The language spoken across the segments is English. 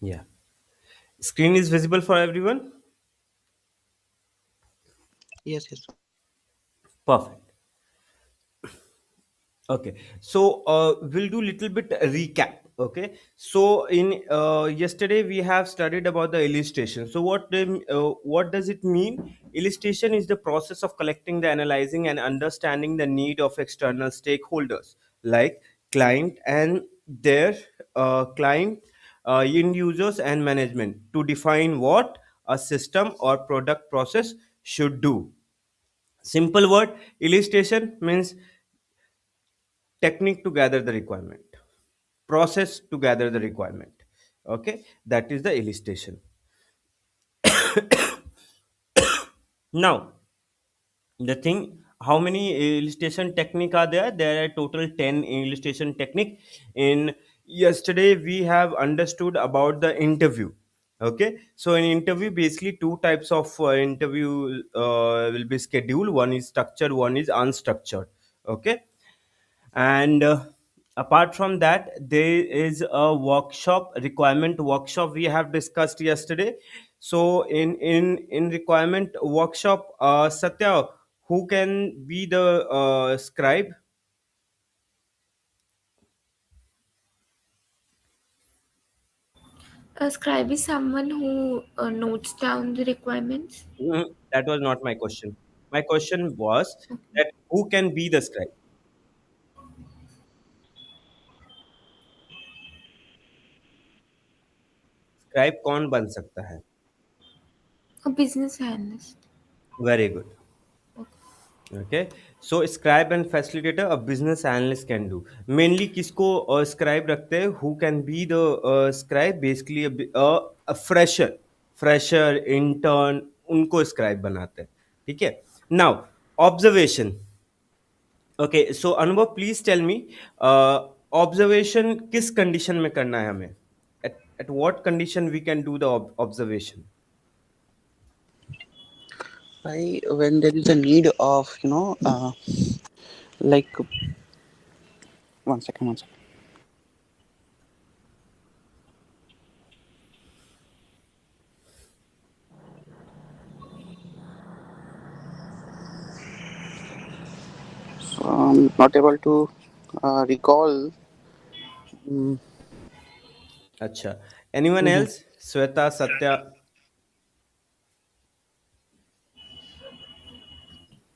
Yeah. Screen is visible for everyone? Yes, yes. Perfect. Okay, so we'll do little bit recap. Okay, so in yesterday we have studied about the illustration. So what does it mean? Illustration is the process of collecting, the analyzing, and understanding the need of external stakeholders like client and their client, end users, and management to define what a system or product process should do. Simple word, illustration means technique to gather the requirement, process to gather the requirement. Okay, that is the illustration. Now the thing, how many illustration technique are there? There are total 10 illustration technique. In yesterday we have understood about the interview. Okay, so in interview basically two types of interview will be scheduled. One is structured, one is unstructured. Okay, and apart from that there is a workshop, requirement workshop we have discussed yesterday. So in requirement workshop, Satya, who can be the scribe? A scribe is someone who notes down the requirements. That was not my question. My question was that who can be the scribe? Scribe कौन बन सकता है? A business analyst. Very good. Okay, so scribe and facilitator a business analyst can do. Mainly किसको scribe रखते हैं? Who can be the scribe? Basically a fresher intern, उनको scribe बनाते हैं. ठीक है. Now observation. Okay, so अनुभव please tell me, observation किस condition में करना है हमें? At what condition we can do the observation? By when there is a need of, like, one second, one second. So I'm not able to recall. Mm, अच्छा. Anyone mhm. else? Sweta, Satya.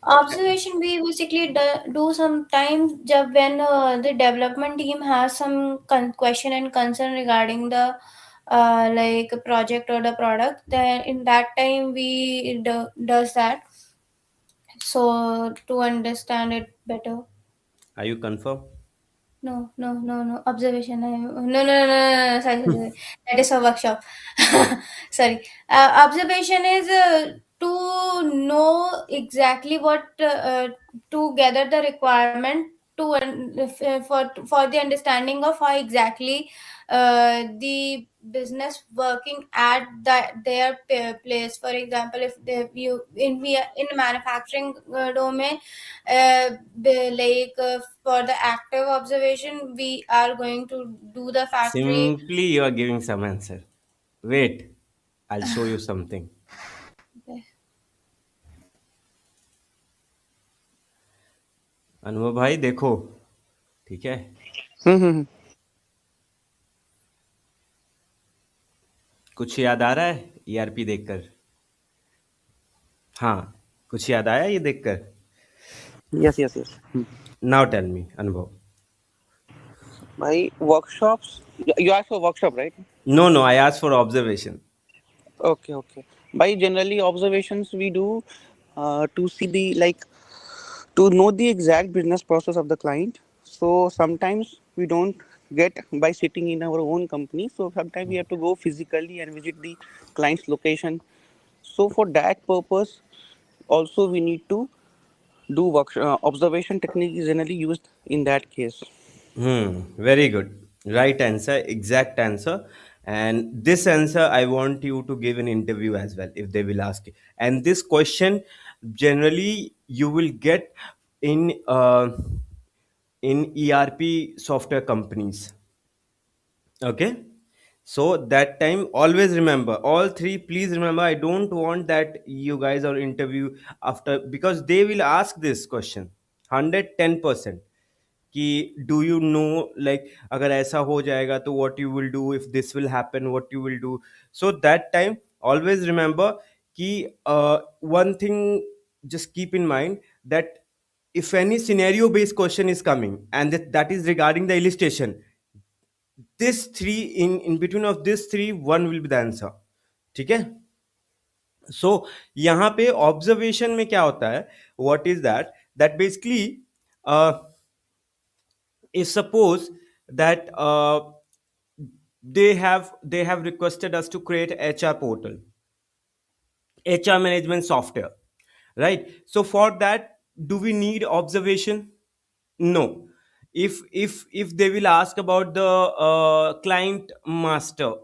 Observation we basically do sometimes when the development team has some question and concern regarding the like a project or the product, then in that time we does that, so to understand it better. Are you confirmed? No, no, no, no. Observation. No, no, no, no, no, no. Sorry, sorry, sorry. That is a workshop. Sorry. Observation is to know exactly what to gather the requirement to for the understanding of how exactly the business working at their place. For example, if you in we in manufacturing domain, like for the active observation we are going to do the factory. Simply you are giving some answer. Wait, I'll show you something. अनुभव भाई देखो, ठीक है? Mhm. कुछ याद आ रहा है ERP देखकर? हाँ, कुछ याद आया ये देखकर? Yes, yes, yes. Now tell me, अनुभव. By workshops, you asked for workshop, right? No, no, I asked for observation. Okay, okay. By generally observations we do to see the, like, to know the exact business process of the client. So sometimes we don't get by sitting in our own company. So sometimes we have to go physically and visit the client's location. So for that purpose, also we need to do observation technique is generally used in that case. Very good. Right answer, exact answer. And this answer, I want you to give an interview as well if they will ask you. And this question, generally, you will get in in ERP software companies. Okay, So that time, always remember all three. Please remember. I don't want that you guys are interview after, because they will ask this question 110%. कि do you know, like अगर ऐसा हो जाएगा तो what you will do, if this will happen what you will do. So that time always remember कि one thing, just keep in mind that if any scenario based question is coming and that is regarding the illustration, this three, in between of this three, one will be the answer. ठीक है. सो यहाँ पे observation में क्या होता है, what is that, that basically is suppose that they have requested us to create HR portal, HR management software, right? So for that, do we need observation? No. If they will ask about the client master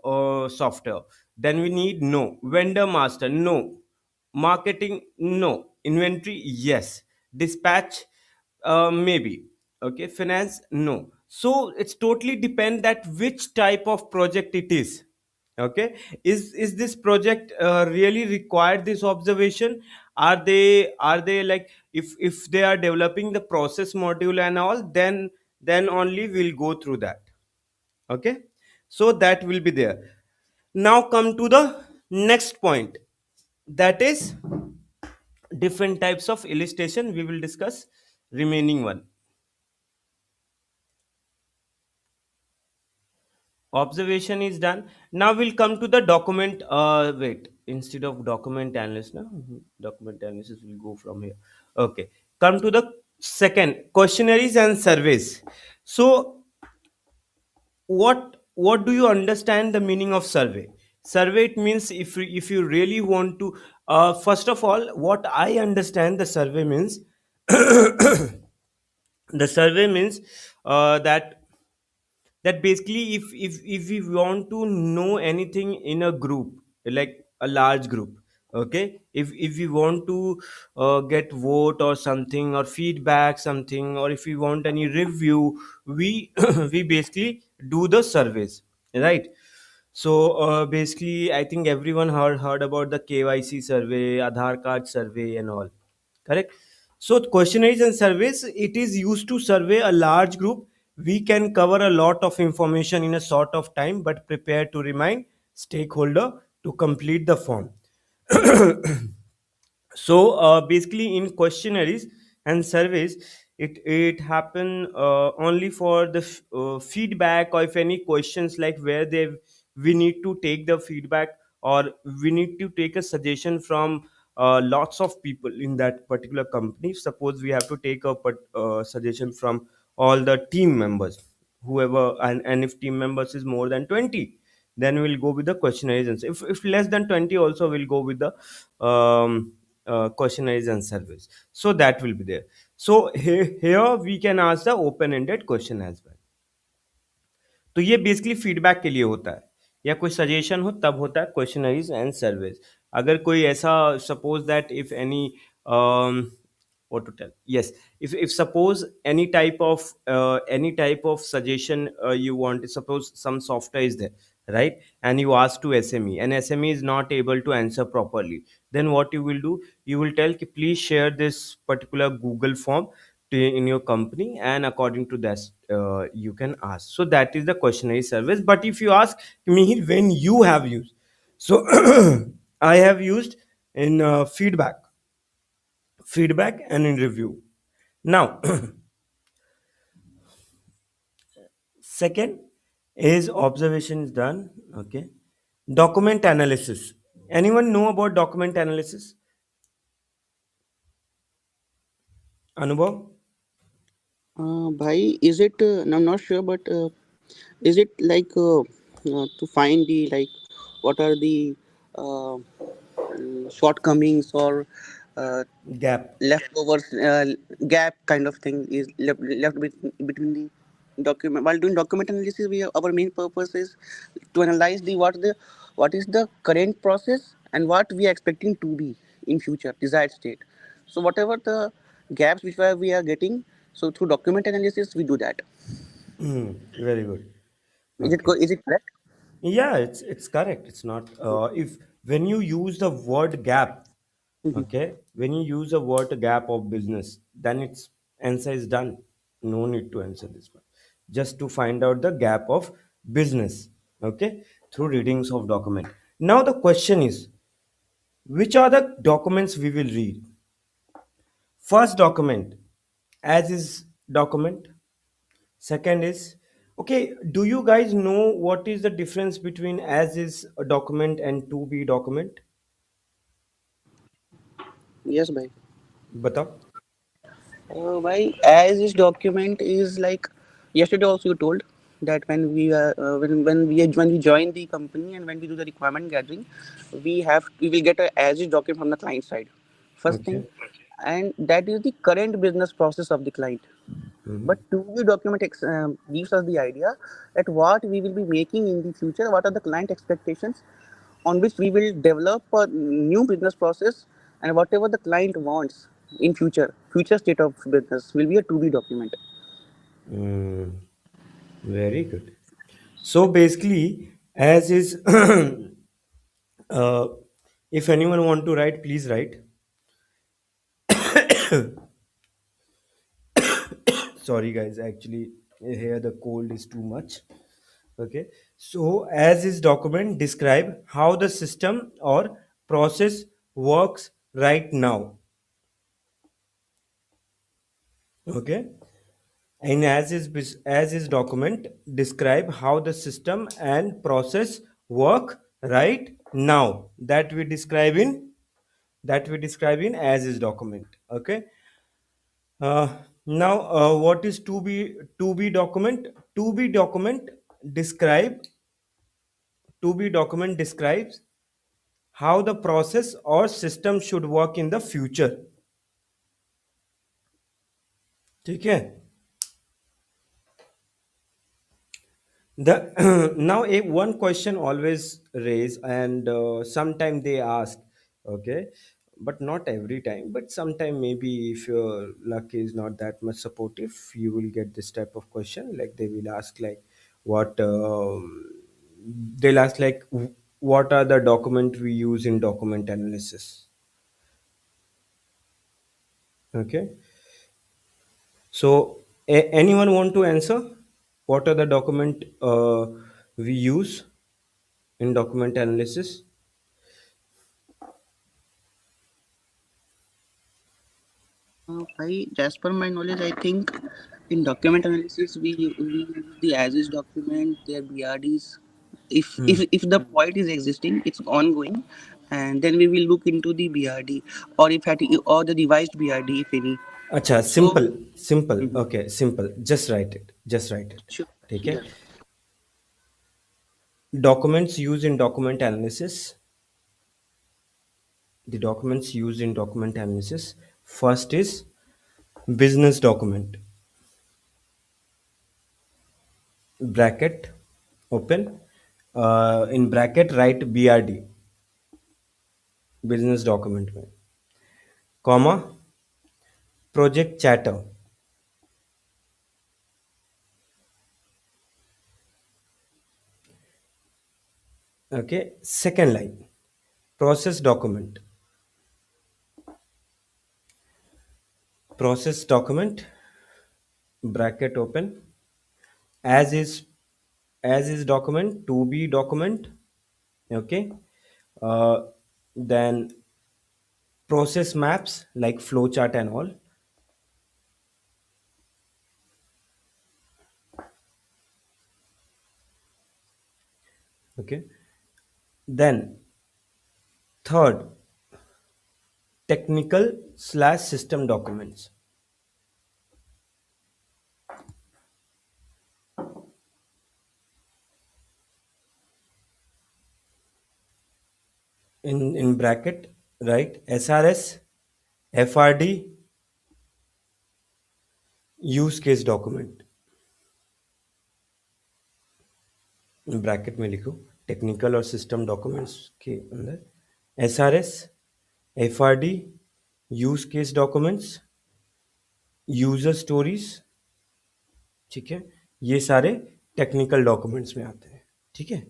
software, then we need no. Vendor master, no. Marketing, no. Inventory, yes. Dispatch, maybe. Okay. Finance, no. So it's totally depend that which type of project it is. Okay. Is this project really required this observation? Are they like, if they are developing the process module and all, then only we'll go through that. Okay. So that will be there. Now come to the next point, that is different types of illustration. We will discuss remaining one. Observation is done. Now we'll come to the document. Wait, instead of document analysis, no, document analysis will go from here. Okay, come to the second, questionnaires and surveys. So what do you understand the meaning of survey? Survey, it means, if you really want to, first of all, what I understand the survey means, the survey means that basically, if we want to know anything in a group, like a large group, okay, if we want to get vote or something, or feedback something, or if we want any review, we we basically do the surveys, right? So basically, I think everyone heard about the KYC survey, Aadhaar card survey, and all. Correct. So questionnaires and surveys, it is used to survey a large group. We can cover a lot of information in a short of time, but prepare to remind stakeholder to complete the form. So basically, in questionnaires and surveys, it happen only for the feedback, or if any questions, like where they we need to take the feedback, or we need to take a suggestion from lots of people in that particular company. Suppose we have to take a suggestion from all the team members, whoever, and if team members is more than 20, then we'll go with the questionnaires. And if less than 20 also, we'll go with the questionnaires and surveys. So that will be there. So here we can ask the open ended question as well. तो ये basically feedback के लिए होता है, या कोई suggestion हो तब होता है क्वेश्चनरीज एंड सर्वेज. अगर कोई ऐसा, suppose that if any, what to tell, yes, if suppose any type of suggestion you want, suppose some software is there, right, and you ask to SME, and SME is not able to answer properly, then what you will do, you will tell ki, please share this particular Google form in your company, and according to that you can ask. So that is the questionnaire service. But if you ask me when you have used, so I have used in feedback and in review. Now second is observation is done. Okay. Document analysis. Anyone know about document analysis? Anubhav? Bhai, is it? I'm not sure, but is it like to find the like what are the shortcomings or uh, Gap. leftovers gap kind of thing is left between the document while doing document analysis our main purpose is to analyze what is the current process and what we are expecting to be in future desired state. So whatever the gaps which we are getting, so through document analysis we do that. Very good. Is it Okay. is it correct? Yeah, it's correct. It's not if when you use the word gap, Mhm. okay, when you use the word gap of business, then its answer is done. No need to answer this one. Just to find out the gap of business, okay, through readings of document. Now the question is, which are the documents we will read? First document, as is document. Second is, okay, do you guys know what is the difference between as is a document and to be document? Yes, bhai. Batao. Why, as this document is like yesterday also you told that when we join the company and when we do the requirement gathering, we will get a as is document from the client side. First thing, Okay. and that is the current business process of the client. But Mhm. 2B document gives us the idea that what we will be making in the future, what are the client expectations on which we will develop a new business process, and whatever the client wants in future state of business will be a 2B document. Mm, very good. So basically, as is, uh, if anyone want to write, please write. Sorry, guys. Actually, here the cold is too much. Okay. So, as is document describe how the system or process works right now. Okay. And as is document describe how the system and process work right now. That we describe in as is document. Okay. Now, what is to be document? To be document describe to be document describes how the process or system should work in the future. ठीक है. The now a one question always raise, and sometime they ask, okay, but not every time, but sometime maybe if your luck is not that much supportive, you will get this type of question. Like they will ask like, what they'll ask like, what are the document we use in document analysis? Okay, so anyone want to answer? What are the document we use in document analysis? As per my knowledge, I think in document analysis we use the as is document, their BRDs. If the point is existing, it's ongoing, and then we will look into the BRD, or if at or the revised BRD if any. अच्छा, So, simple, simple. mhm. Okay, simple. Just write it. Just write it. Sure. ठीक है. Yeah. Documents used in document analysis. The documents used in document analysis. First is business document. Bracket open. In bracket write BRD, business document में. Comma, project chatter. Okay, second line, process document. Process document, bracket open, as is document, to be document. Okay. uh, then process maps like flowchart and all. Okay. Then third, technical slash system documents. In bracket, right, SRS, FRD, use case document. Bracket में लिखो technical और system documents के अंदर SRS, FRD, use case documents, user stories. ठीक है, ये सारे technical documents में आते हैं. ठीक है.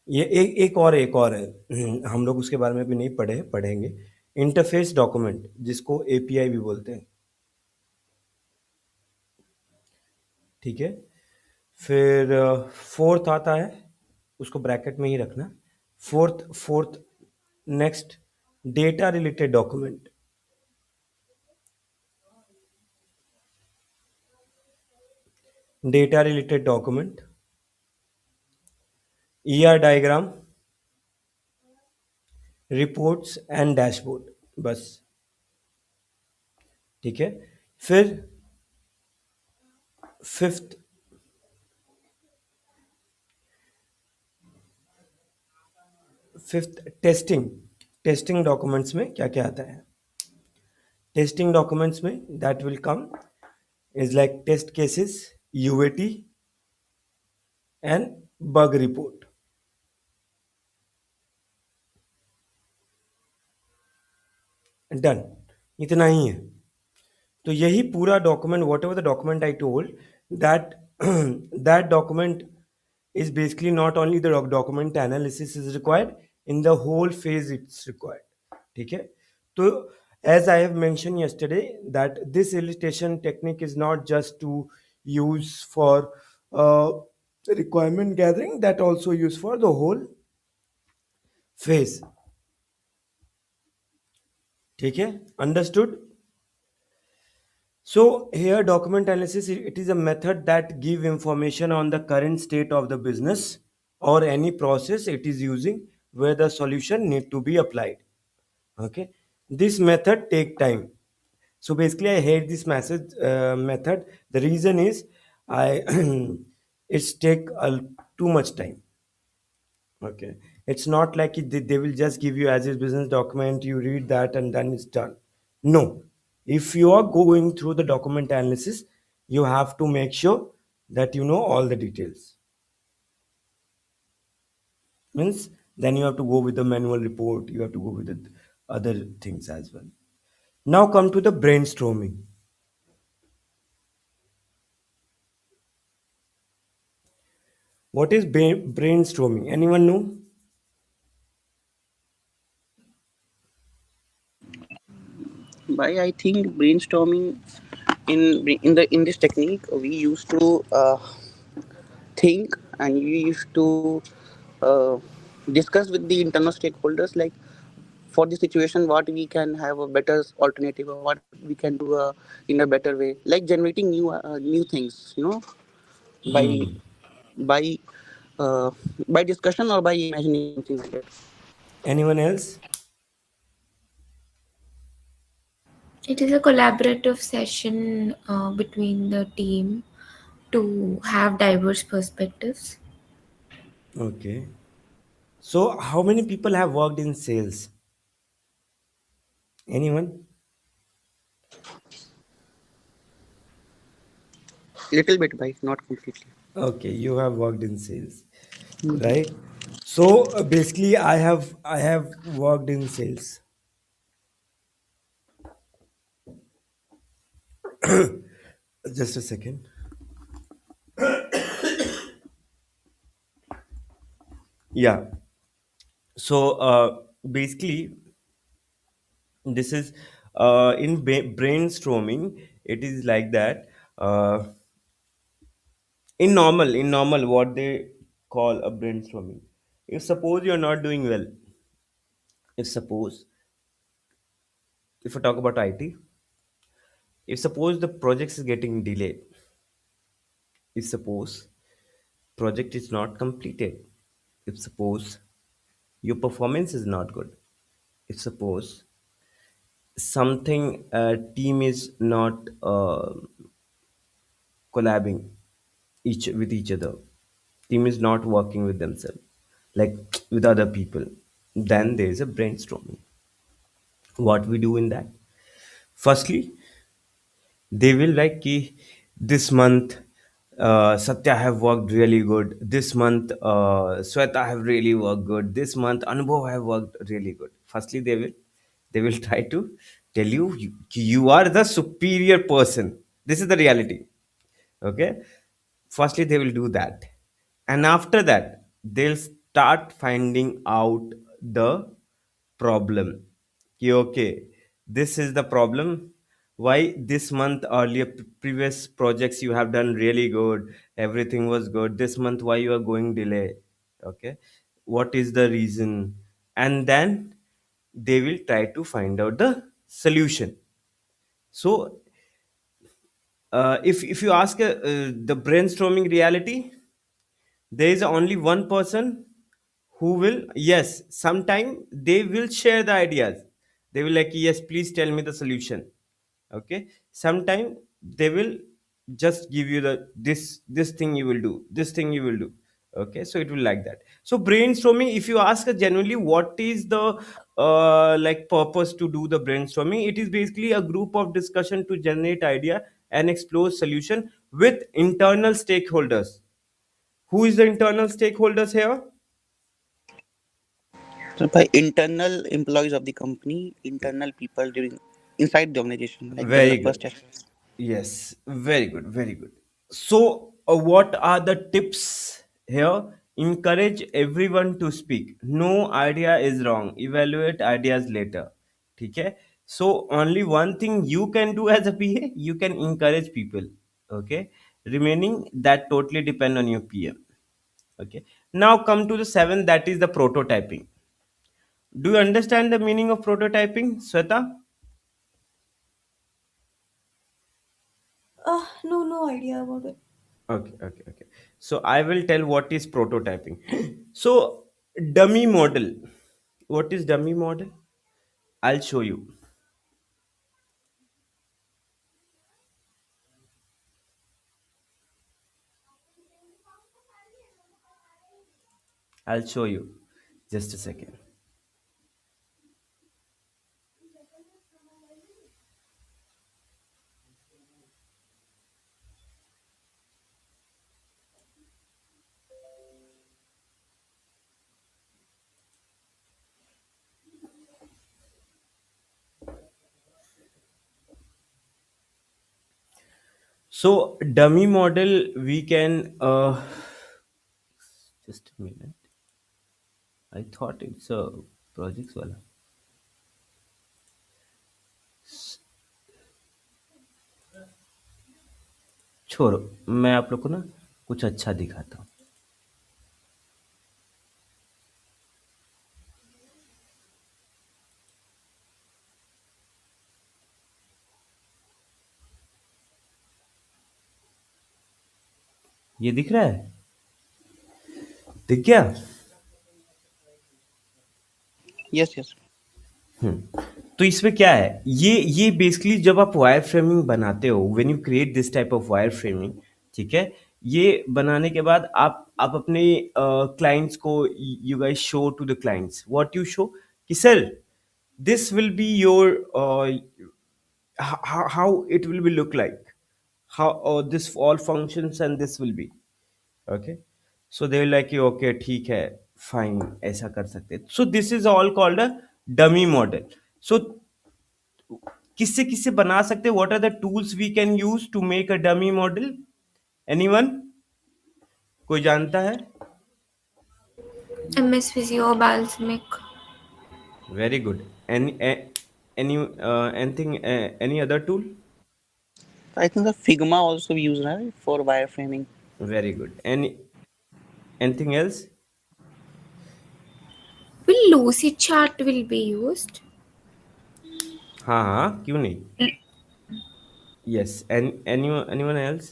ये एक और है। हम लोग उसके बारे में भी नहीं पढ़े हैं, पढ़ेंगे। इंटरफेस डॉक्यूमेंट, जिसको एपीआई भी बोलते हैं। ठीक है। फिर फोर्थ आता है, उसको ब्रैकेट में ही रखना। Fourth next, data related document. Data related document, ER diagram, reports and dashboard, बस। ठीक है। फिर fifth fifth testing. Testing documents में क्या क्या आता है? टेस्टिंग डॉक्यूमेंट्स में that will come is like test cases, UAT, and bug report. Done. इतना ही है। तो यही पूरा document, what ever the document I told, that that document is basically not only the document analysis is required, in the whole phase it's required. ठीक है। तो as I have mentioned yesterday, that this illustration technique is not just to use for uh, requirement gathering, that also used for the whole phase. ठीक है, understood? So here document analysis, it is a method that give information on the current state of the business or any process it is using where the solution need to be applied. Okay, this method take time. So basically I hate this method. The reason is I it's take too much time. Okay. It's not like they will just give you as is business document, you read that and then it's done. No. If you are going through the document analysis, you have to make sure that you know all the details. Means then you have to go with the manual report, you have to go with the other things as well. Now come to the brainstorming. What is brainstorming? Anyone know? By I think brainstorming in this technique we used to think and we used to uh, discuss with the internal stakeholders like for the situation what we can have a better alternative or what we can do in a better way like generating new things by by uh, by discussion or by imagining something like that. Anyone else? It is a collaborative session between the team to have diverse perspectives. Okay. So how many people have worked in sales? Anyone? Little bit by not completely. Okay, you have worked in sales, right? So basically, I have worked in sales. Just a second. Yeah. So basically, this is in brainstorming. It is like that. In normal, what they call a brainstorming. If suppose you're not doing well, if suppose if I talk about IT, if suppose the project is getting delayed, if suppose project is not completed, if suppose your performance is not good, if suppose something team is not collabing each other, team is not working with themselves like with other people, then there is a brainstorming. What we do in that? Firstly, they will like ki, this month Satya have worked really good. This month Sweta have really worked good. This month Anubhav have worked really good. Firstly, they will try to tell you, you are the superior person. This is the reality. Okay. Firstly, they will do that, and after that they'll start finding out the problem. कि okay, this is the problem. Why this month earlier previous projects you have done really good, everything was good, this month why you are going delay? Okay, what is the reason? And then they will try to find out the solution. So if you ask the brainstorming reality, there is only one person who will, yes, sometime they will share the ideas. They will like, yes, please tell me the solution. Okay, sometime they will just give you the this thing you will do, this thing you will do. Okay, so it will like that. So brainstorming, if you ask genuinely what is the like purpose to do the brainstorming, it is basically a group of discussion to generate idea and explore solution with internal stakeholders. Who is the internal stakeholders here? So by internal employees of the company, internal people during inside the organization, like Very developers, good. testers. Yes, very good, very good. So, what are the tips here? Encourage everyone to speak. No idea is wrong. Evaluate ideas later. Okay. So, only one thing you can do as a PA, you can encourage people. Okay. Remaining that totally depend on your PM. Okay. Now come to the seventh, that is the prototyping. Do you understand the meaning of prototyping, Sweta? No, no idea about it. Okay, okay, okay. So I will tell what is prototyping. So dummy model. What is dummy model? I'll show you. I'll show you. Just a second. So dummy model we can just a minute. I thought it's a projects wala. छोड़ो, मैं आप लोग को ना कुछ अच्छा दिखाता हूँ. ये दिख रहा है? दिख गया? Yes, yes. तो इसमें क्या है, ये बेसिकली जब आप वायर फ्रेमिंग बनाते हो, when you create this type of wire framing, ठीक है, ये बनाने के बाद आप अपने क्लाइंट्स को, you guys show to the clients what you show, कि sir this will be your, how it will be look like, how this all functions and this will be. Okay, so they will like okay ठीक है, fine, ऐसा कर सकते हैं. So this is all called a dummy model. So किससे किससे बना सकते हैं, what are the tools we can use to make a dummy model? Anyone, कोई जानता है? MS Visio, Balsamic. Very good. Any anything, any other tool? I think the Figma also we use, right, for wireframing. Very good. Anything else? Will Lucy chart will be used? हाँ हाँ, क्यों नहीं. Yes. And anyone else?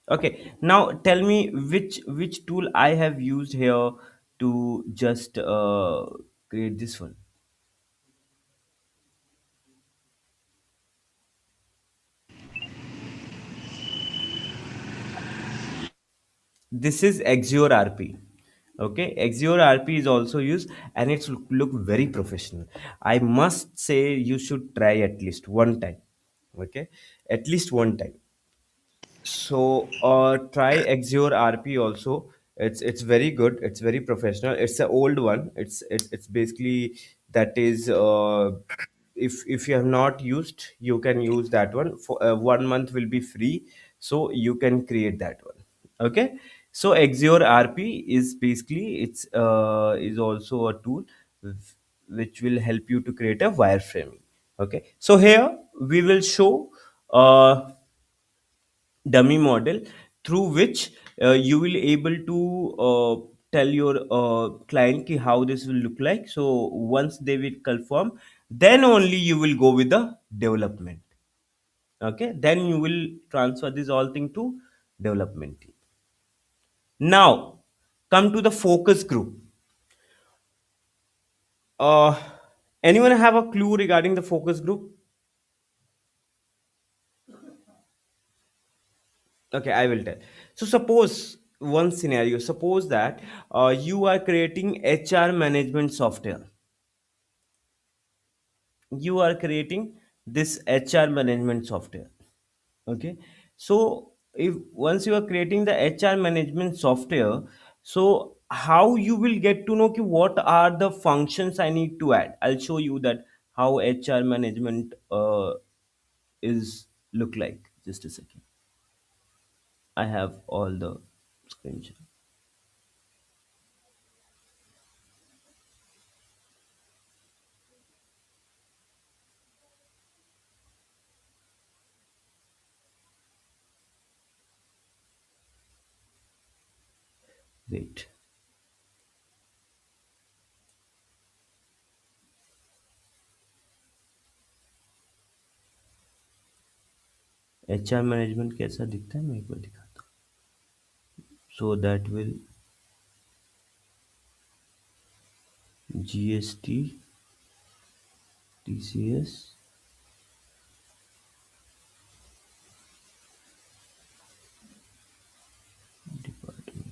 Okay, now tell me which tool I have used here to just create this one. This is Axior RP. Okay, Axior RP is also used and it's look very professional. I must say you should try at least one time. Okay, at least one time. So try Axior RP also. It's very good. It's very professional. It's an old one. It's basically that is if you have not used, you can use that one. For 1 month will be free, so you can create that one. Okay. So Axior RP is basically it's is also a tool which will help you to create a wireframing. Okay, so here we will show uh, dummy model through which you will able to tell your client ki how this will look like. So once they will confirm, then only you will go with the development. Okay, then you will transfer this all thing to development team. Now come to the focus group. uh Anyone have a clue regarding the focus group? Okay, I will tell. So suppose one scenario, suppose that you are creating HR management software. You are creating this HR management software. Okay, so if once you are creating the HR management software, so how you will get to know ki what are the functions I need to add? I'll show you that how HR management is look like. Just a second. I have all the screenshot. Wait. HR management कैसा दिखता है मैं एक बार दिखाता हूँ. So that will GST TCS department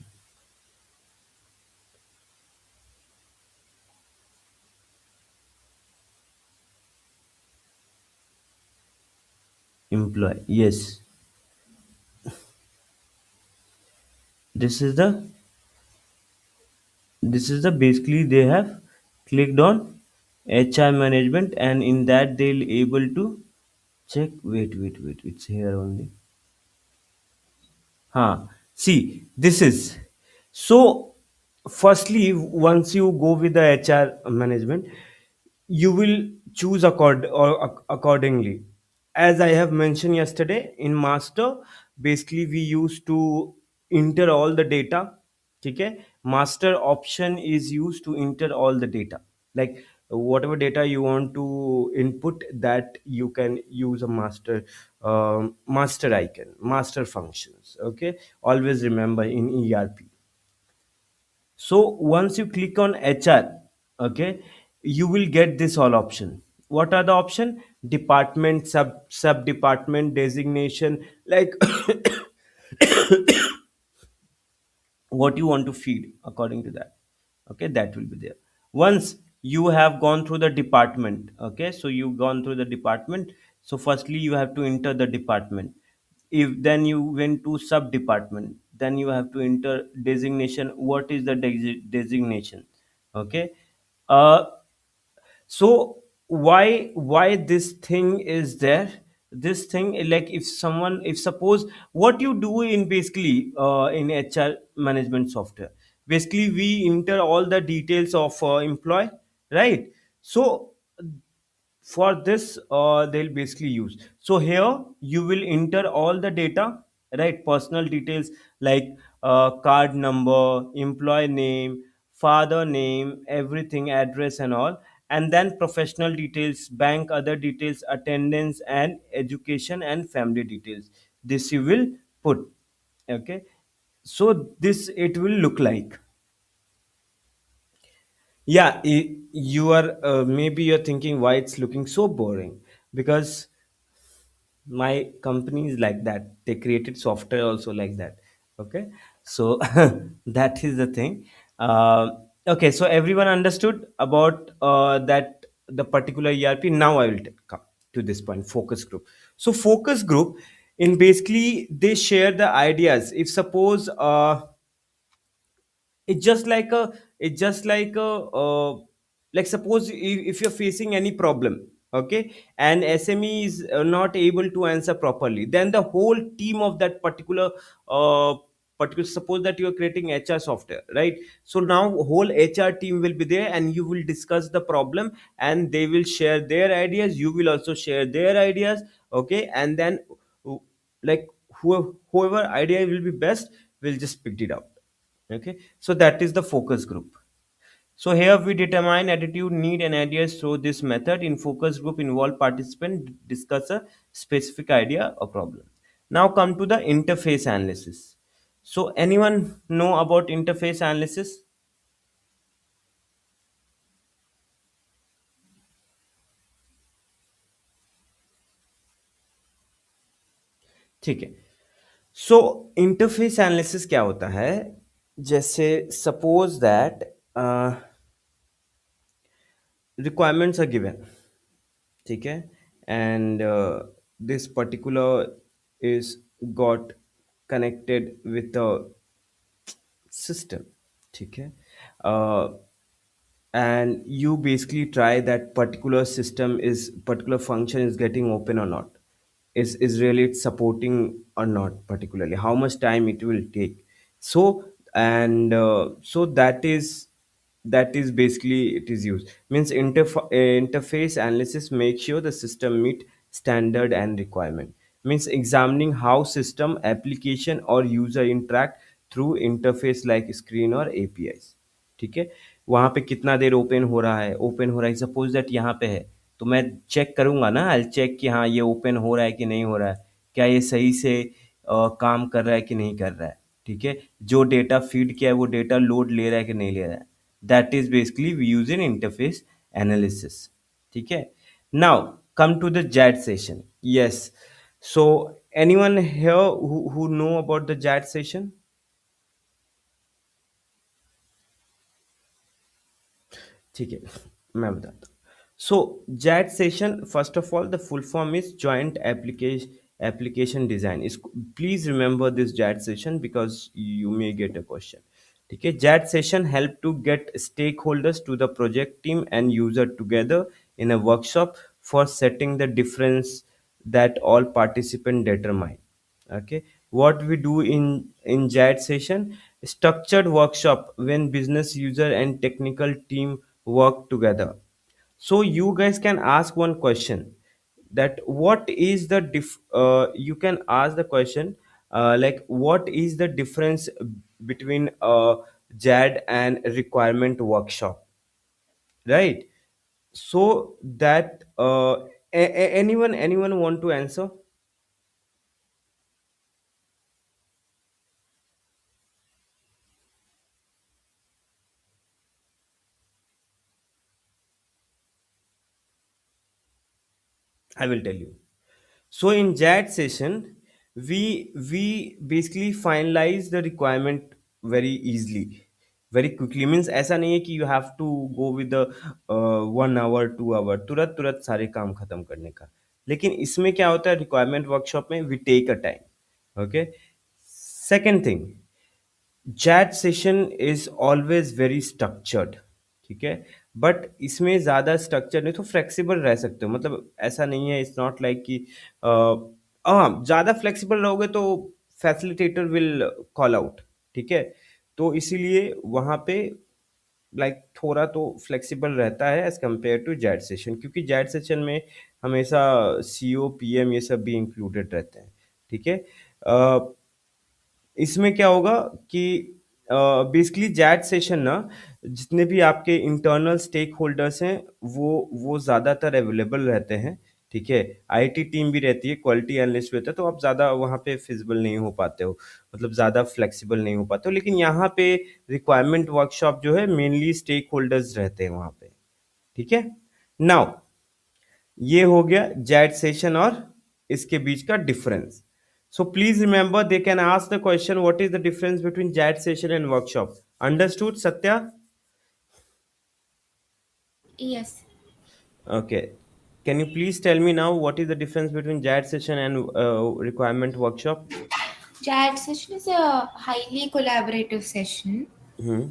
employee. Yes, this is the basically they have clicked on HR management, and in that they'll able to check. Wait. It's here only. Huh. See, this is so. Firstly, once you go with the HR management, you will choose accordingly. As I have mentioned yesterday, in master, basically we used to enter all the data. Okay, master option is used to enter all the data. Like whatever data you want to input, that you can use a master master icon, master functions. Okay, always remember in ERP. So once you click on HR, okay, you will get this all option. What are the option? Department, sub department designation, like what you want to feed according to that. Okay, that will be there. Once you have gone through the department, okay, so you've gone through the department. So firstly you have to enter the department. If then you went to sub department, then you have to enter designation. What is the designation? Okay. uh so why this thing is there? This thing, like if someone, if suppose what you do in basically in HR management software, basically we enter all the details of employee, right? So for this they'll basically use. So here you will enter all the data, right? Personal details like card number, employee name, father name, everything, address and all. And then professional details, bank other details, attendance and education and family details. This you will put. Okay, so this it will look like. Yeah, you are maybe you're thinking why it's looking so boring, because my company is like that. They created software also like that. Okay, so that is the thing. Okay, so everyone understood about that the particular ERP. Now I will come to this point, focus group. So focus group, in basically they share the ideas. If suppose it's just like a it's just like a like suppose if you're facing any problem, okay, and SME is not able to answer properly, then the whole team of that particular uh, particular, suppose that you are creating HR software, right? So now whole HR team will be there and you will discuss the problem, and they will share their ideas, you will also share their ideas. Okay, and then like whoever idea will be best will just pick it out. Okay, so that is the focus group. So here we determine attitude, need, and ideas through this method. In focus group, involve participant discuss a specific idea or problem. Now come to the interface analysis. So anyone know about interface analysis? ठीक है. So interface analysis क्या होता है? जैसे suppose that requirements are given, ठीक है, and this particular is got connected with a system, ठीक है, uh, and you basically try that particular system is particular function is getting open or not, is really it supporting or not, particularly how much time it will take. So and so that is basically it is used, means interface analysis make sure the system meet standard and requirement, means examining how system application or user interact through interface like screen or APIs. ठीक है, वहां पे कितना देर open हो रहा है suppose that यहाँ पे है, तो मैं चेक करूंगा ना, आई चेक कि हाँ ये ओपन हो रहा है कि नहीं हो रहा है, क्या ये सही से काम कर रहा है कि नहीं कर रहा है, ठीक है, जो डेटा फीड किया है वो डेटा लोड ले रहा है कि नहीं ले रहा है, that is basically we use in interface analysis. ठीक है, now come to the JAD session. Yes, so anyone here who know about the JAT session? ठीक है, मैं बताता हूँ. So JAD session, first of all the full form is joint application design. इसको please remember this JAD session because you may get a question. ठीक है, JAD session help to get stakeholders to the project team and user together in a workshop for setting the difference that all participant determine. Okay, what we do in JAT session, structured workshop when business user and technical team work together. So you guys can ask one question, that what is the you can ask the question like what is the difference between JAD and requirement workshop, right? So that anyone want to answer? I will tell you. So in JAT session, we basically finalize the requirement very easily, very quickly. Means ऐसा नहीं है कि you have to go with the 1 hour 2 hour तुरंत तुरंत सारे काम खत्म करने का. लेकिन इसमें क्या होता है रिक्वायरमेंट वर्कशॉप में, we take a time. Okay. Second thing, chat session is always very structured. ठीक है, बट इसमें ज़्यादा स्ट्रक्चर नहीं, तो फ्लेक्सिबल रह सकते हो, मतलब ऐसा नहीं है, इट्स नॉट लाइक कि हाँ ज़्यादा फ्लेक्सिबल रहोगे तो फैसिलिटेटर विल कॉल आउट. ठीक है, तो इसीलिए वहाँ पे लाइक थोड़ा तो फ्लेक्सिबल रहता है as compare to JAD session, क्योंकि जैट सेशन में हमेशा CEO PM ये सब भी इंक्लूडेड रहते हैं. ठीक है, इसमें क्या होगा कि बेसिकली जैट सेशन ना, जितने भी आपके इंटरनल स्टेक होल्डर्स हैं वो ज़्यादातर अवेलेबल रहते हैं. ठीक है, IT टीम भी रहती है, क्वालिटी एनालिस्ट भी रहता है, तो आप ज़्यादा वहाँ पे फिजिबल नहीं हो पाते हो, मतलब ज़्यादा फ्लेक्सिबल नहीं हो पाते हो. लेकिन यहाँ पे रिक्वायरमेंट वर्कशॉप जो है मेनली स्टेक होल्डर्स रहते हैं वहाँ पे. ठीक है, नाउ ये हो गया जैट सेशन और इसके बीच का difference. So please remember, they can ask the question, what is the difference between JAT session and workshop? Understood, Satya? Yes. Okay. Can you please tell me now what is the difference between JAT session and requirement workshop? Chat session is a highly collaborative session. Hmm.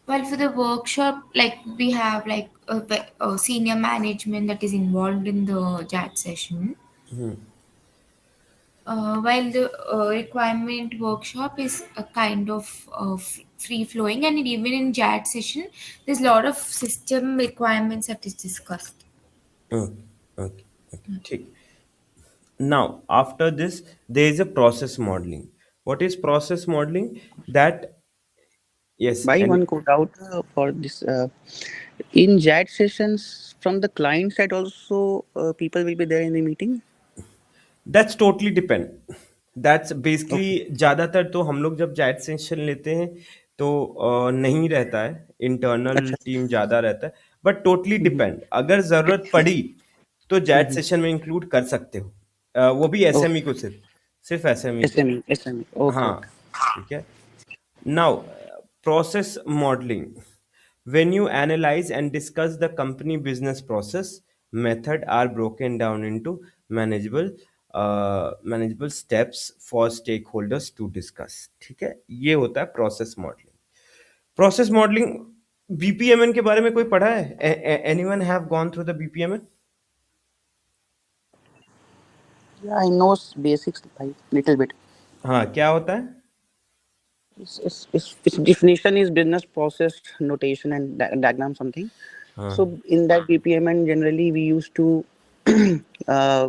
Well, for the workshop, like we have like a senior management that is involved in the chat session. while the requirement workshop is a kind of free flowing, and even in JAT session, there's a lot of system requirements that is discussed. Okay, okay, okay. ठीक. Now, after this, there is a process modeling. What is process modeling? That, yes, By and one quote out for this in chat sessions from the client side also people will be there in the meeting. That's totally depend. That's Okay. Basically ज़्यादातर तो हम लोग जब chat session लेते हैं तो नहीं रहता है, इंटरनल अच्छा. टीम ज़्यादा रहता है, बट टोटली Mm-hmm. डिपेंड. अगर ज़रूरत पड़ी तो चैट Mm-hmm. सेशन में इंक्लूड कर सकते हो. वो भी एसएमई Okay. को, सिर्फ सिर्फ एसएमई को. SME. Okay. हाँ, Okay. ठीक है. Now, process modeling. When you analyze and discuss the company business process, method are broken down into manageable steps for stakeholders to discuss. ठीक है, ये होता है process modelling. Process modelling, BPMN के बारे में कोई पढ़ा है? Anyone have gone through the BPMN? Yeah, I know basics like little bit. हाँ, क्या होता है? Its definition is business process notation and diagram something. हाँ. So in that BPM and generally we used to uh,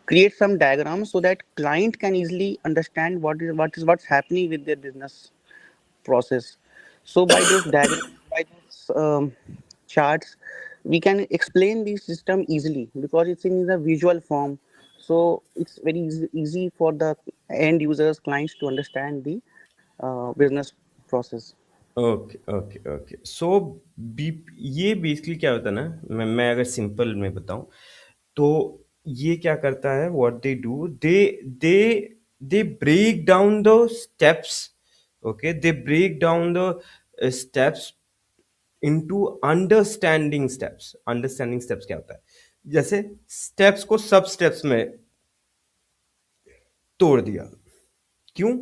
create some diagrams so that client can easily understand what's happening with their business process. So by those diagrams, by those charts, we can explain the system easily because it's in the visual form. So it's very easy for the end users, clients to understand the business process. Okay, okay, okay. So बी ये basically क्या होता है ना, मैं अगर simple में बताऊं तो ये क्या करता है, what they do, they they break down the steps. Okay, they break down the steps into understanding steps. Understanding steps क्या होता है? जैसे स्टेप्स को सब स्टेप्स में तोड़ दिया. क्यों?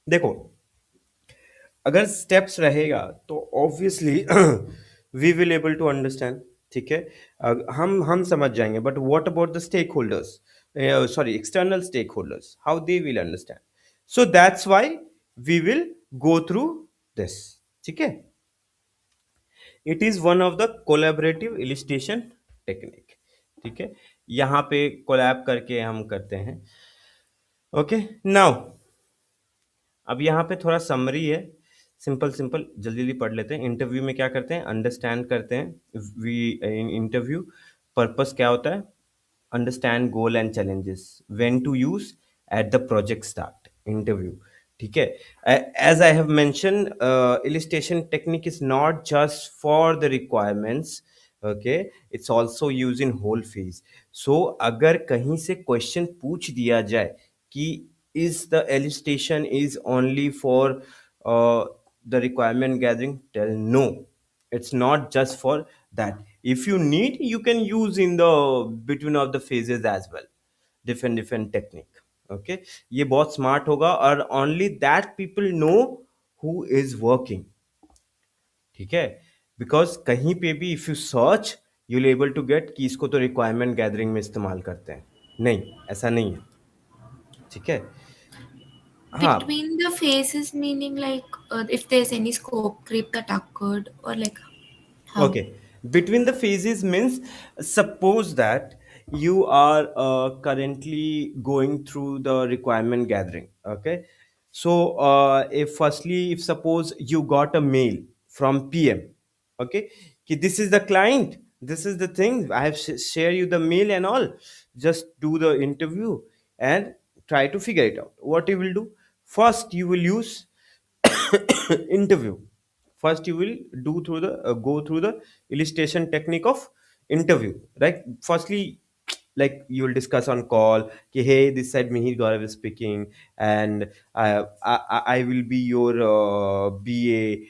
देखो, अगर स्टेप्स रहेगा तो obviously we will able to understand. ठीक है, हम समझ जाएंगे. But what about the stakeholders, sorry, external stakeholders, how they will understand? So that's why we will go through this. ठीक है, it is one of the collaborative illustration technique. ठीक है, यहाँ पे कोलैब करके हम करते हैं. ओके, नाउ अब यहाँ पे थोड़ा समरी है, सिंपल सिंपल जल्दी जल्दी पढ़ लेते हैं. इंटरव्यू में क्या करते हैं? अंडरस्टैंड करते हैं. वी इन इंटरव्यू पर्पस क्या होता है? Understand goal and challenges. When to use? At the project start. Interview. ठीक है, as I have mention, illustration technique is not just for the requirements. Okay, it's also used in whole phase. So अगर कहीं से question पूछ दिया जाए कि is the illustration is only for the requirement gathering, tell no, it's not just for that. If you need, you can use in the between of the phases as well, different technique. Okay, ये बहुत smart होगा, और only that people know who is working. ठीक है, because कहीं पे भी if you search, you will able to get कि इसको तो रिक्वायरमेंट गैदरिंग में इस्तेमाल करते हैं. नहीं, ऐसा नहीं है. ठीक है. हाँ. Between the phases, meaning like if there's any scope creep that occurred, or like how? Okay. Between the phases means, suppose that you are currently going through the requirement gathering. Okay. So, if firstly, if suppose you got a mail from PM, okay, कि this is the client, this is the thing, I have share you the mail and all. Just do the interview and try to figure it out. What you will do? First, you will use interview. First you will do through the go through the illustration technique of interview, right? Firstly, like you will discuss on call ki, hey, this side Mihir Gaurav is speaking, and I will be your BA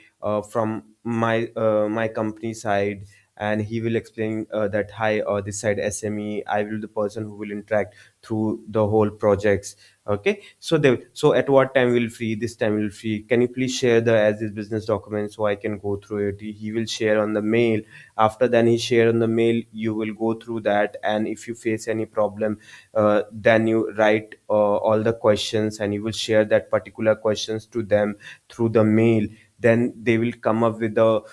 from my company side, and he will explain that hi, this side SME, I will the person who will interact through the whole projects. Okay, so they, so at what time will free, this time will free, can you please share the as is business document so I can go through it. He will share on the mail. After then he share on the mail, you will go through that, and if you face any problem, then you write all the questions and you will share that particular questions to them through the mail. Then they will come up with the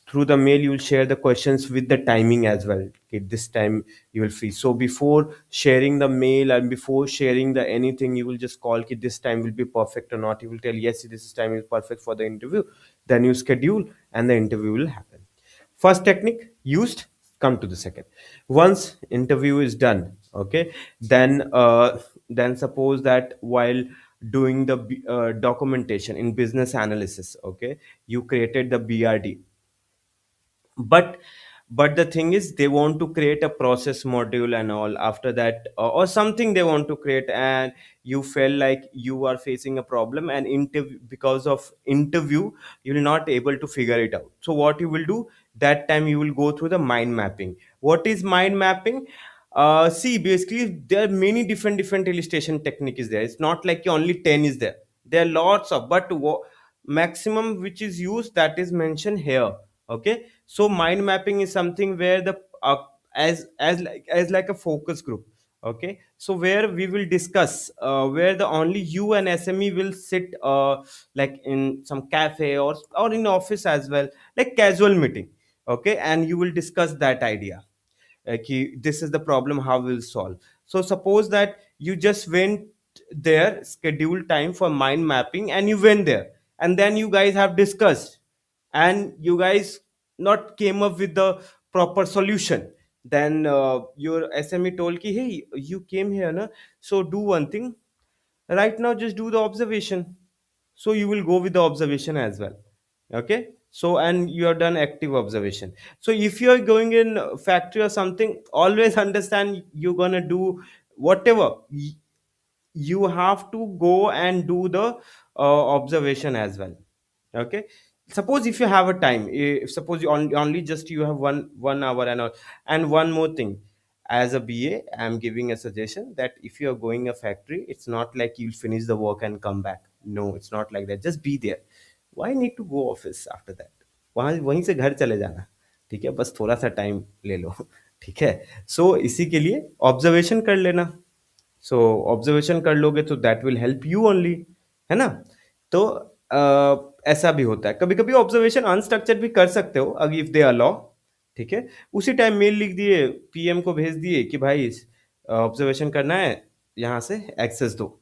through the mail you will share the questions with the timing as well. Okay, this time you will free. So before sharing the mail and before sharing the anything, you will just call ki this time will be perfect or not. You will tell yes, this time is perfect for the interview. Then you schedule and the interview will happen. First technique used, come to the second. Once interview is done, okay, then suppose that while doing the documentation in business analysis, okay, you created the BRD, but the thing is they want to create a process module and all after that, or something they want to create, and you feel like you are facing a problem, and interview, because of interview you will not able to figure it out. So what you will do, that time you will go through the mind mapping. What is mind mapping? See, basically there are many different illustration technique is there. It's not like only 10 is there. There are lots of, but maximum which is used, that is mentioned here. Okay, so mind mapping is something where the as like a focus group. Okay, so where we will discuss, where the only you and SME will sit, like in some cafe or in office as well, like casual meeting. Okay, and you will discuss that idea, this is the problem, how we'll solve. So suppose that you just went there, scheduled time for mind mapping, and you went there, and then you guys have discussed, and you guys not came up with the proper solution. Then your SME told ki, hey, you came here na, so do one thing, right now just do the observation. So you will go with the observation as well. Okay, so and you have done active observation. So if you are going in factory or something, always understand you're gonna do whatever, you have to go and do the observation as well. Okay, suppose if you have a time, if suppose you only just you have one hour and all. And one more thing, as a BA, I'm giving a suggestion that if you are going a factory, it's not like you'll finish the work and come back. No, it's not like that. Just be there. Why need to go office after that? वहां वहीं से घर चले जाना. ठीक है, बस थोड़ा सा टाइम ले लो. ठीक है, सो इसी के लिए ऑब्जर्वेशन कर लेना. सो ऑब्जर्वेशन कर लोगे तो that will help you only, है ना. तो ऐसा भी होता है. कभी कभी ऑब्जर्वेशन अनस्ट्रक्चर्ड भी कर सकते हो अगर इफ दे अलाउ. ठीक है, उसी टाइम मेल लिख दिए, पीएम को भेज दिए कि भाई ऑब्जर्वेशन करना है, यहाँ से एक्सेस दो.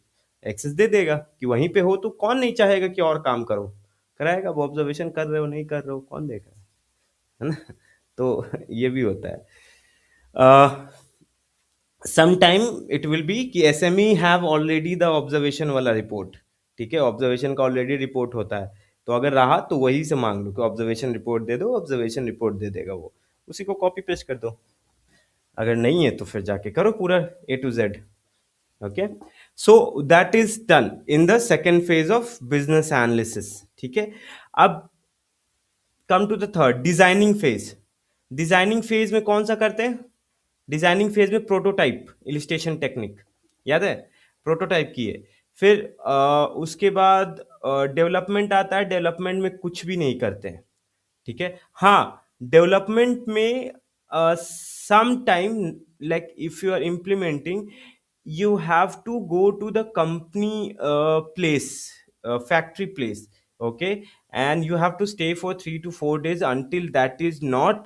एक्सेस दे देगा कि वहीं पे हो, तो कौन नहीं चाहेगा कि और काम करो. कराएगा. वो ऑब्जर्वेशन कर रहे हो नहीं कर रहे हो कौन देख रहा है ना. तो ये भी होता है. समटाइम इट विल बी कि SME have already the observation वाला रिपोर्ट. ठीक है, ऑब्जर्वेशन का ऑलरेडी रिपोर्ट होता है, तो अगर रहा तो वही से मांग लो कि ऑब्जर्वेशन रिपोर्ट दे दो, ऑब्जर्वेशन रिपोर्ट दे देगा वो, उसी को कॉपी पेस्ट कर दो. अगर नहीं है तो फिर जाके करो पूरा A to Z. Okay, so that is done in the second phase of business analysis. ठीक है, अब come to the third, designing phase. Designing phase में कौन सा करते हैं? डिजाइनिंग फेज में प्रोटोटाइप इलिस्ट्रेशन टेक्निक, याद है? प्रोटोटाइप की है. फिर उसके बाद डेवलपमेंट आता है. डेवलपमेंट में कुछ भी नहीं करते हैं. ठीक है, हाँ, डेवलपमेंट में some time, like if you are implementing, you have to go to the company place, factory place. Okay, and you have to stay for 3 to 4 days until that is not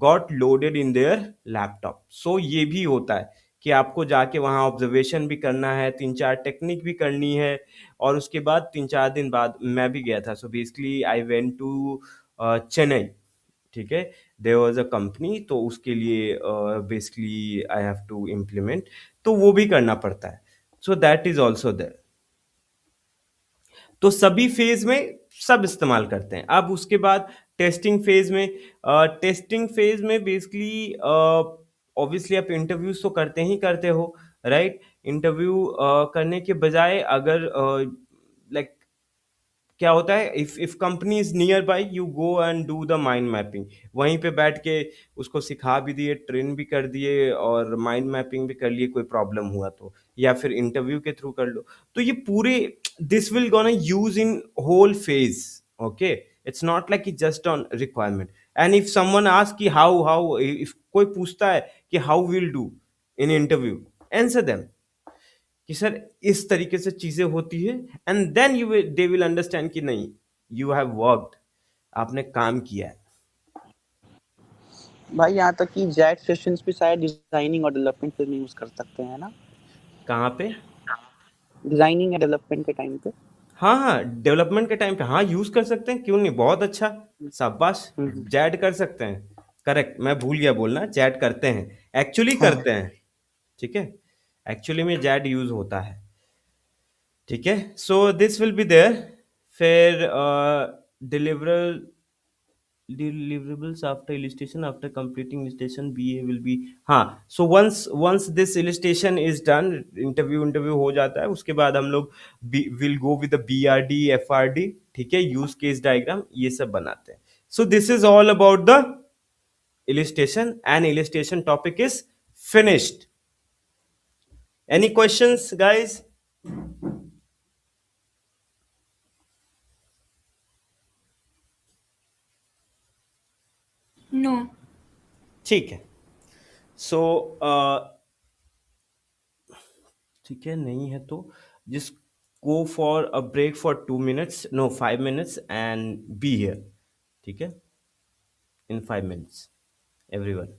got loaded in their laptop. So ये भी होता है कि आपको जाके वहाँ observation भी करना है, 3-4 टेक्निक भी करनी है, और उसके बाद 3-4 दिन बाद मैं भी गया था. So basically I went to Chennai. ठीक है, देयर वाज अ कंपनी, तो उसके लिए basically I have to implement, तो वो भी करना पड़ता है. So that is also there. तो सभी फेज में सब इस्तेमाल करते हैं. अब उसके बाद टेस्टिंग फेज में, टेस्टिंग फेज में बेसिकली ऑब्वियसली आप इंटरव्यूज तो करते ही करते हो, राइट. इंटरव्यू करने के बजाय अगर लाइक क्या होता है, if company is near by, you go and do the mind mapping, वहीं पे बैठ के उसको सिखा भी दिए, ट्रेन भी कर दिए, और माइंड मैपिंग भी कर लिए, कोई प्रॉब्लम हुआ तो, या फिर इंटरव्यू के थ्रू कर लो। तो ये पूरे, this will gonna use in whole phase, okay. It's not like just on requirement. And if someone ask कि हाउ, इफ कोई पूछता है कि how will do in interview, answer them कि सर इस तरीके से चीजें होती है, and then you they will understand कि नहीं, यू हैव वर्कड, आपने काम किया है। भाई यहाँ तक कि जेट सेशंस भी शायद डिजाइनिंग और डेवलपमेंट में यूज कर सकते हैं ना, कहाँ पे? डिजाइनिंग या डेवलपमेंट के टाइम पे। हाँ हाँ, डेवलपमेंट के टाइम पे हाँ यूज कर सकते हैं, क्यों नहीं, बहुत अच्छा, शाबाश। हम्म, जैड कर सकते हैं, करेक्ट, मैं भूल गया बोलना, जैड करते हैं, एक्चुअली हाँ। करते हैं, ठीक है, एक्चुअली में जैड यूज होता है, ठीक है। So this will be there. फिर deliverable deliverables after illustration, after completing illustration BA will be, हाँ, so once this illustration is done, interview हो जाता है, उसके बाद हम लोग will go with the BRD FRD, ठीक है, यूज केस डायग्राम, ये सब बनाते हैं। so this is all about the illustration, and illustration topic is finished. Any questions guys? No. ठीक है। सो ठीक है, नहीं है तो just go for a break for 2 minutes, no 5 minutes, and be here, ठीक है, in 5 minutes everyone.